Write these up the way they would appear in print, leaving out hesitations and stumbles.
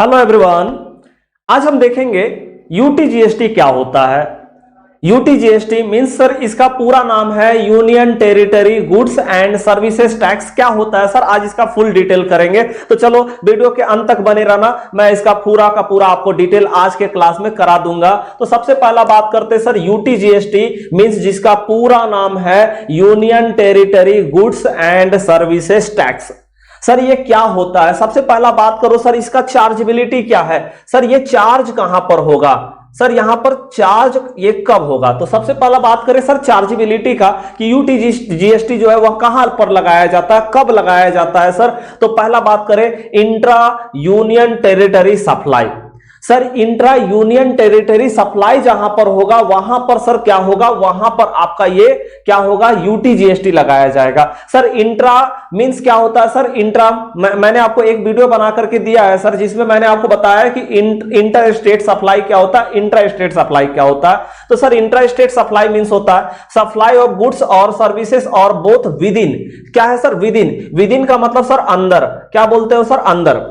Hello everyone. आज हम देखेंगे यूटीजीएसटी क्या होता है। यूटीजीएसटी मींस सर इसका पूरा नाम है union territory goods and services tax. क्या होता है सर, आज इसका फुल डिटेल करेंगे। तो चलो वीडियो के अंत तक बने रहना, मैं इसका पूरा का पूरा आपको डिटेल आज के क्लास में करा दूंगा। तो सबसे पहला बात करते हैं सर, यूटीजीएसटी मींस जिसका पूरा नाम है union territory goods and services tax. Sir ये क्या होता है, सबसे पहला बात करो सर इसका चार्जेबिलिटी क्या है। सर ये चार्ज कहां पर होगा, सर यहां पर चार्ज ये कब होगा। तो सबसे पहला बात करें सर चार्जेबिलिटी का कि यूटीजीएसटी जो है वह कहां पर लगाया जाता है, कब लगाया जाता है सर। तो पहला बात करें intra union territory supply. Sir intra union territory supply जहां पर होगा वहां पर सर क्या होगा, वहां पर आपका ये क्या होगा, यूटीजीएसटी लगाया जाएगा। सर इंट्रा मींस क्या होता है सर, इंट्रा मैंने आपको एक वीडियो बना करके दिया है सर, जिसमें मैंने आपको बताया कि इंटर स्टेट सप्लाई क्या होता है, इंट्रा स्टेट सप्लाई क्या होता है। तो sir intra state supply means होता है सप्लाई ऑफ गुड्स और सर्विसेज और बोथ विद इन। क्या है sir with in, with in का मतलब सर अंदर, क्या बोलते हो सर अंदर,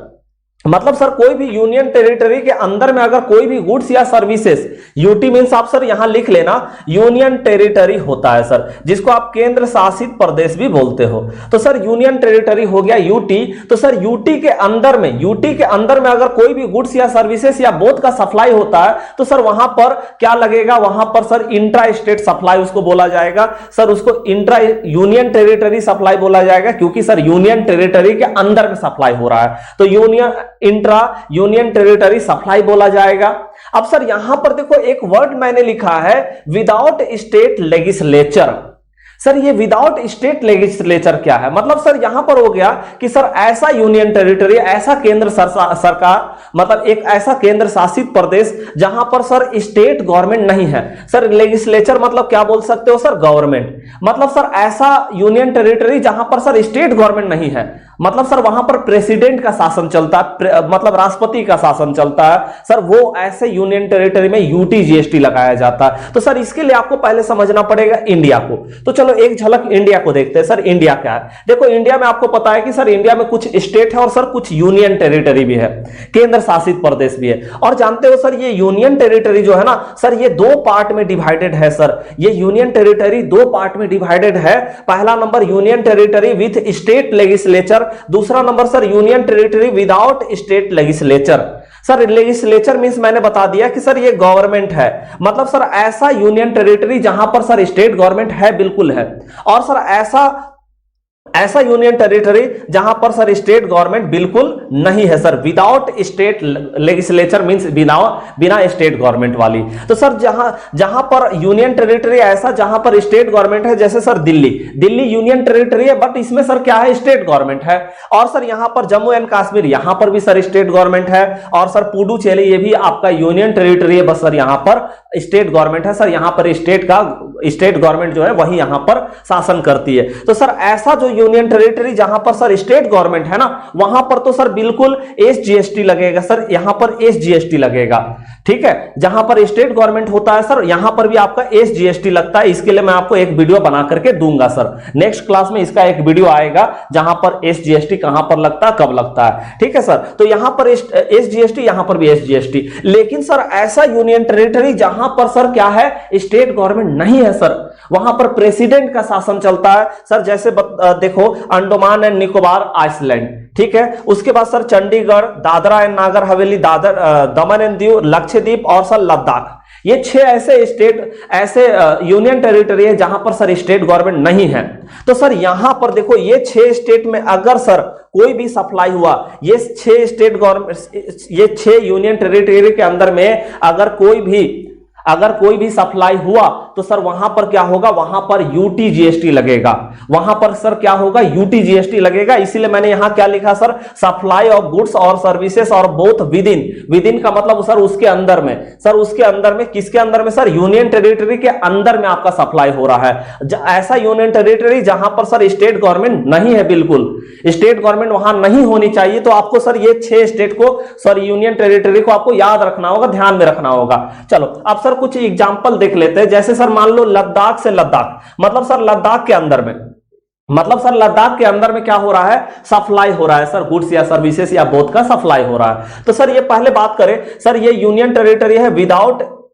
मतलब सर कोई भी यूनियन टेरिटरी के अंदर में अगर कोई भी गुड्स या सर्विसेज, यूटी मींस आप सर यहां लिख लेना यूनियन टेरिटरी होता है सर, जिसको आप केंद्र शासित प्रदेश भी बोलते हो। तो सर यूनियन टेरिटरी हो गया यूटी। तो सर यूटी के अंदर में अगर कोई भी गुड्स या सर्विसेज या बोथ का सप्लाई होता है तो सर वहां पर क्या लगेगा, वहां पर सर इंट्रा स्टेट सप्लाई उसको बोला जाएगा। सर उसको इंट्रा यूनियन टेरिटरी सप्लाई बोला जाएगा क्योंकि सर यूनियन टेरिटरी के अंदर में सप्लाई हो रहा है, तो union intra union territory supply बोला जाएगा। अब सर यहां पर देखो एक वर्ड मैंने लिखा है विदाउट स्टेट लेजिस्लेचर। सर ये विदाउट स्टेट लेजिस्लेचर क्या है, मतलब सर यहां पर हो गया कि सर ऐसा यूनियन टेरिटरी, ऐसा केंद्र सरकार, मतलब एक ऐसा केंद्र शासित प्रदेश जहां पर सर स्टेट गवर्नमेंट नहीं है। सर लेजिस्लेचर मतलब क्या बोल सकते हो सर, गवर्नमेंट। मतलब सर ऐसा यूनियन टेरिटरी जहां पर सर स्टेट गवर्नमेंट नहीं है, मतलब सर वहां पर प्रेसिडेंट का शासन चलता है, मतलब राष्ट्रपति का शासन चलता है सर, वो ऐसे यूनियन टेरिटरी में यूटीजीएसटी लगाया जाता है। तो सर इसके लिए आपको पहले समझना पड़ेगा इंडिया को। तो चलो एक झलक इंडिया को देखते हैं। सर इंडिया क्या है, देखो इंडिया में आपको पता है कि सर इंडिया में कुछ स्टेट है और सर कुछ यूनियन टेरिटरी भी है, केंद्र शासित प्रदेश भी है। और जानते हो सर ये यूनियन टेरिटरी जो है ना सर, ये दो पार्ट में डिवाइडेड है सर, ये यूनियन टेरिटरी दो पार्ट में डिवाइडेड है। पहला number union territory with state legislature, दूसरा number sir union territory without state legislature. Sir legislature means मैंने बता दिया कि सर ये गवर्नमेंट है, मतलब सर ऐसा यूनियन टेरिटरी जहां पर सर स्टेट गवर्नमेंट है, बिल्कुल है। और सर ऐसा यूनियन टेरिटरी जहां पर सर स्टेट गवर्नमेंट बिल्कुल नहीं है sir, without state legislature means बिना स्टेट गवर्नमेंट वाली। तो सर जहां पर यूनियन टेरिटरी ऐसा जहां पर स्टेट गवर्नमेंट है, जैसे सर दिल्ली यूनियन टेरिटरी है बट इसमें सर क्या है, स्टेट गवर्नमेंट है। और सर यहां पर जम्मू एंड कश्मीर, यहां पर भी सर स्टेट गवर्नमेंट है। और सर पुडुचेरी ये भी आपका यूनियन टेरिटरी है, बस सर यहां पर स्टेट गवर्नमेंट है। सर यहां पर स्टेट गवर्नमेंट जो है वही यहां पर शासन करती है। तो सर ऐसा जो यूनियन टेरिटरी जहां पर सर स्टेट गवर्नमेंट है ना, वहां पर तो सर बिल्कुल एसजीएसटी लगेगा सर, यहां पर एसजीएसटी लगेगा, ठीक है। जहां पर स्टेट गवर्नमेंट होता है सर यहां पर भी आपका एसजीएसटी लगता है। इसके लिए मैं आपको एक वीडियो बना करके दूंगा सर, नेक्स्ट क्लास में इसका एक वीडियो आएगा जहां पर एसजीएसटी कहां पर लगता है, कब लगता है, ठीक है सर। तो यहां पर एसजीएसटी, यहां पर भी एसजीएसटी। लेकिन सर ऐसा यूनियन टेरिटरी जहां पर सर क्या है, स्टेट गवर्नमेंट नहीं है सर, वहां पर प्रेसिडेंट का शासन चलता है सर। जैसे देखो अंडमान एंड निकोबार आइसलैंड, ठीक है। उसके बाद sir Chandigarh, Dadra and Nagar Haveli, Daman and Diu, Lakshadweep और सर लद्दाख, ये 6 ऐसे यूनियन टेरिटरी है जहां पर सर स्टेट गवर्नमेंट नहीं है। तो सर यहां पर देखो ये 6 स्टेट में अगर सर कोई भी सप्लाई हुआ, ये 6 स्टेट गवर्नमेंट, ये 6 यूनियन टेरिटरी के अंदर में अगर कोई भी सप्लाई हुआ तो सर वहां पर क्या होगा, वहां पर यूटीजीएसटी लगेगा, वहां पर सर क्या होगा, यूटीजीएसटी लगेगा। इसीलिए मैंने यहां क्या लिखा सर, सप्लाई ऑफ गुड्स और सर्विसेज और बोथ विद इन का मतलब सर उसके अंदर में, सर उसके अंदर में, किसके अंदर में सर, यूनियन टेरिटरी के अंदर में आपका सप्लाई हो रहा है। ऐसा यूनियन टेरिटरी जहां पर सर स्टेट गवर्नमेंट नहीं है, बिल्कुल स्टेट गवर्नमेंट वहां नहीं होनी चाहिए। तो आपको सर ये 6 स्टेट को, सर यूनियन टेरिटरी को आपको याद रखना होगा, ध्यान में रखना होगा। चलो अब सर कुछ एग्जांपल देख लेते हैं। जैसे सर मान लो लद्दाख से लद्दाख, मतलब सर लद्दाख के अंदर में मतलब सर लद्दाख के अंदर में क्या हो रहा है, सप्लाई हो रहा है सर, गुड्स या सर्विसेज या बोथ का सप्लाई हो रहा है। तो सर ये पहले बात करें सर, ये यूनियन टेरिटरी है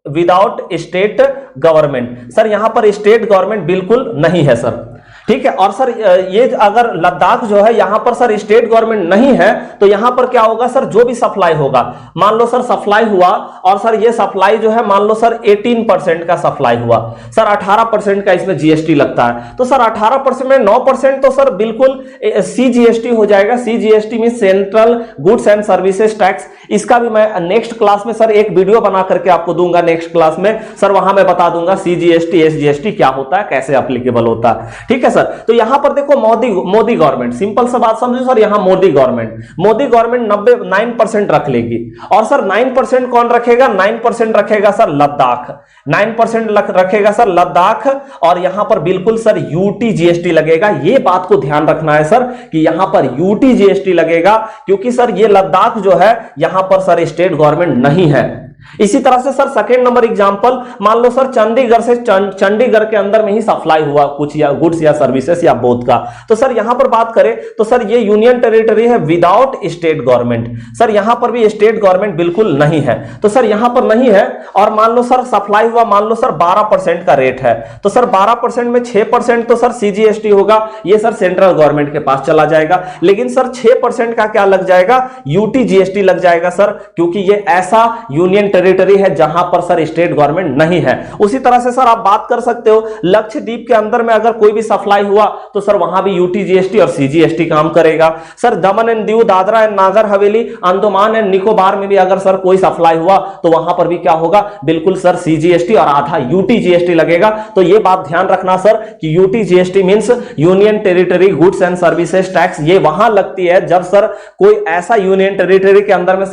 विदाउट स्टेट गवर्नमेंट। सर यहां पर स्टेट गवर्नमेंट बिल्कुल नहीं है सर, ठीक है। और सर ये अगर लद्दाख जो है यहां पर सर स्टेट गवर्नमेंट नहीं है तो यहां पर क्या होगा सर, जो भी सप्लाई होगा, मान लो सर सप्लाई हुआ और सर ये सप्लाई जो है मान लो सर 18% का सप्लाई हुआ सर, 18% का इसमें जीएसटी लगता है। तो सर 18% में 9% तो सर बिल्कुल सीजीएसटी हो जाएगा। CGST mean central goods and services tax. इसका भी मैं नेक्स्ट क्लास में सर एक वीडियो बना करके आपको दूंगा, नेक्स्ट क्लास में सर वहां मैं बता दूंगा सीजीएसटी एसजीएसटी क्या होता है, कैसे एप्लीकेबल होता है, ठीक है सर। तो यहां पर देखो मोदी गवर्नमेंट, सिंपल सा बात समझो सर, यहां मोदी गवर्नमेंट 9% रख लेगी। और सर 9% कौन रखेगा, 9% रखेगा सर लद्दाख, 9% रखेगा सर लद्दाख। और यहां पर बिल्कुल सर यूटी जीएसटी लगेगा। ये बात को ध्यान रखना है सर कि यहां पर यूटी जीएसटी लगेगा, क्योंकि सर ये लद्दाख जो है यहां पर सर स्टेट गवर्नमेंट नहीं है। इसी तरह से सर सेकेंड नंबर एग्जांपल, मान लो सर चंडीगढ़ से चंडीगढ़ के अंदर में ही सप्लाई हुआ कुछ या गुड्स या सर्विसेज या बोथ का। तो सर यहां पर बात करें तो सर ये यूनियन टेरिटरी है विदाउट स्टेट गवर्नमेंट। सर यहां पर भी स्टेट गवर्नमेंट बिल्कुल नहीं है, तो सर यहां पर नहीं है। और मान लो सर सप्लाई हुआ, मान लो सर 12% का रेट है, तो सर 12% में 6% तो सर सीजीएसटी होगा, ये सर सेंट्रल गवर्नमेंट के पास चला जाएगा। लेकिन सर 6% का क्या लग जाएगा, यूटी जीएसटी लग जाएगा सर, क्योंकि ये ऐसा यूनियन टेरिटरी है जहां पर सर स्टेट गवर्नमेंट नहीं है। उसी तरह से सर आप बात कर सकते हो लक्षद्वीप के अंदर में अगर कोई भी सप्लाई हुआ तो सर वहां भी यूटी जीएसटी और सीजीएसटी काम करेगा। Sir Daman and Diu, Dadra and Nagar Haveli, Andaman and Nicobar में भी अगर सर कोई सप्लाई हुआ तो वहां पर भी क्या होगा, बिल्कुल सर सीजीएसटी और आधा यूटी जीएसटी लगेगा। तो यह बात ध्यान रखना सर कि UT GST means union territory goods and services tax. ये वहां लगती है जब सर कोई ऐसा यूनियन टेरिटरी के अंदर में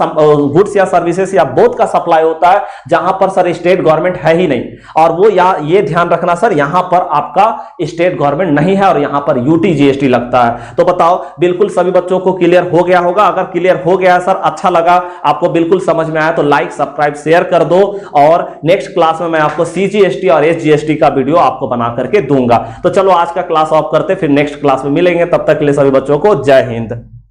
गुड्स या सर्विसेज या बोथ का सप्लाई होता है जहां पर सर स्टेट गवर्नमेंट है ही नहीं। और वो ये ध्यान रखना सर यहां पर आपका स्टेट गवर्नमेंट नहीं है और यहां पर यूटी जीएसटी लगता है। तो बताओ बिल्कुल सभी बच्चों को क्लियर हो गया होगा। अगर क्लियर हो गया सर, अच्छा लगा, आपको बिल्कुल समझ में आया तो लाइक सब्सक्राइब शेयर कर दो। और नेक्स्ट क्लास में मैं आपको सीजीएसटी और एसजीएसटी का वीडियो आपको बना करके दूंगा। तो चलो आज का क्लास ऑफ करते, फिर नेक्स्ट क्लास में मिलेंगे। तब तक के लिए सभी बच्चों को जय हिंद।